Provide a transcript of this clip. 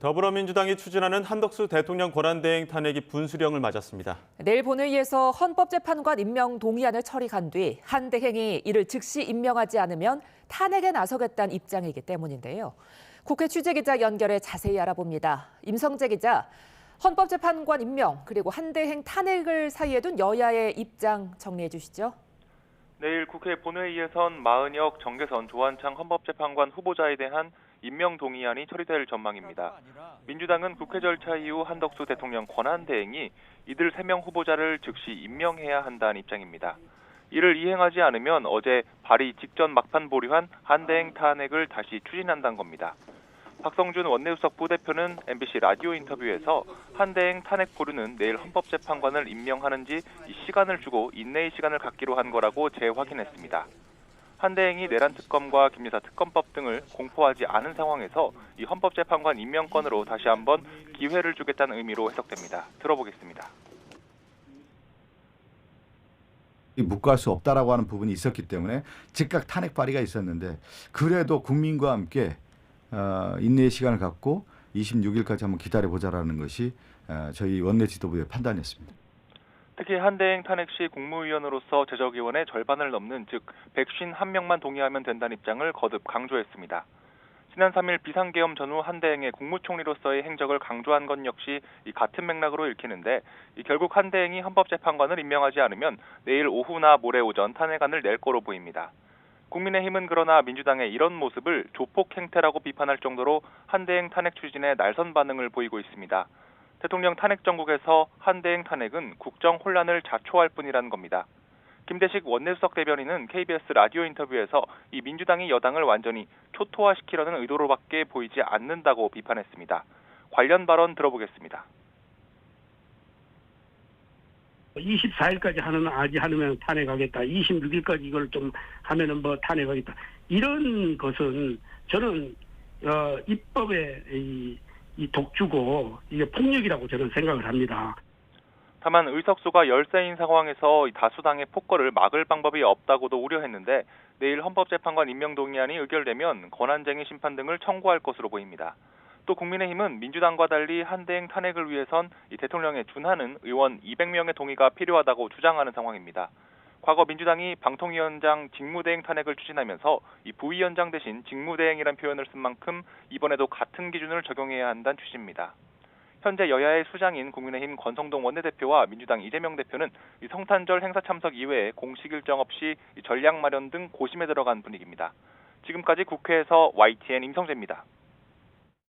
더불어민주당이 추진하는 한덕수 대통령 권한대행 탄핵이 분수령을 맞았습니다. 내일 본회의에서 헌법재판관 임명 동의안을 처리한 뒤 한대행이 이를 즉시 임명하지 않으면 탄핵에 나서겠다는 입장이기 때문인데요. 국회 취재기자 연결해 자세히 알아봅니다. 임성재 기자, 헌법재판관 임명 그리고 한대행 탄핵을 사이에 둔 여야의 입장 정리해 주시죠. 내일 국회 본회의에선 마은혁, 정계선, 조한창 헌법재판관 후보자에 대한 임명 동의안이 처리될 전망입니다. 민주당은 국회 절차 이후 한덕수 대통령 권한대행이 이들 3명 후보자를 즉시 임명해야 한다는 입장입니다. 이를 이행하지 않으면 어제 발의 직전 막판 보류한 한대행 탄핵을 다시 추진한다는 겁니다. 박성준 원내수석 부대표는 MBC 라디오 인터뷰에서 한대행 탄핵 보류는 내일 헌법재판관을 임명하는지 시간을 주고 인내의 시간을 갖기로 한 거라고 재확인했습니다. 한대행이 내란 특검과 김여사 특검법 등을 공포하지 않은 상황에서 이 헌법재판관 임명권으로 다시 한번 기회를 주겠다는 의미로 해석됩니다. 들어보겠습니다. 묵과할 수 없다라고 하는 부분이 있었기 때문에 즉각 탄핵 발의가 있었는데 그래도 국민과 함께 인내의 시간을 갖고 26일까지 한번 기다려보자라는 것이 저희 원내 지도부의 판단이었습니다. 특히 한대행 탄핵 시 국무위원으로서 제적의원의 절반을 넘는 즉 151명만 동의하면 된다는 입장을 거듭 강조했습니다. 지난 3일 비상계엄 전후 한대행의 국무총리로서의 행적을 강조한 것 역시 이 같은 맥락으로 읽히는데 결국 한대행이 헌법재판관을 임명하지 않으면 내일 오후나 모레 오전 탄핵안을 낼 거로 보입니다. 국민의힘은 그러나 민주당의 이런 모습을 조폭 행태라고 비판할 정도로 한대행 탄핵 추진에 날선 반응을 보이고 있습니다. 대통령 탄핵 정국에서 한대행 탄핵은 국정 혼란을 자초할 뿐이라는 겁니다. 김대식 원내수석 대변인은 KBS 라디오 인터뷰에서 이 민주당이 여당을 완전히 초토화시키려는 의도로밖에 보이지 않는다고 비판했습니다. 관련 발언 들어보겠습니다. 24일까지 하면 탄핵하겠다. 26일까지 이걸 좀 하면은 탄핵하겠다. 이런 것은 저는 입법의 이 독주고 이게 폭력이라고 저는 생각을 합니다. 다만 의석수가 열세인 상황에서 다수당의 폭거를 막을 방법이 없다고도 우려했는데 내일 헌법재판관 임명 동의안이 의결되면 권한쟁의 심판 등을 청구할 것으로 보입니다. 또 국민의힘은 민주당과 달리 한대행 탄핵을 위해선 이 대통령에 준하는 의원 200명의 동의가 필요하다고 주장하는 상황입니다. 과거 민주당이 방통위원장 직무대행 탄핵을 추진하면서 이 부위원장 대신 직무대행이란 표현을 쓴 만큼 이번에도 같은 기준을 적용해야 한다는 취지입니다. 현재 여야의 수장인 국민의힘 권성동 원내대표와 민주당 이재명 대표는 이 성탄절 행사 참석 이외에 공식 일정 없이 전략 마련 등 고심에 들어간 분위기입니다. 지금까지 국회에서 YTN 임성재입니다.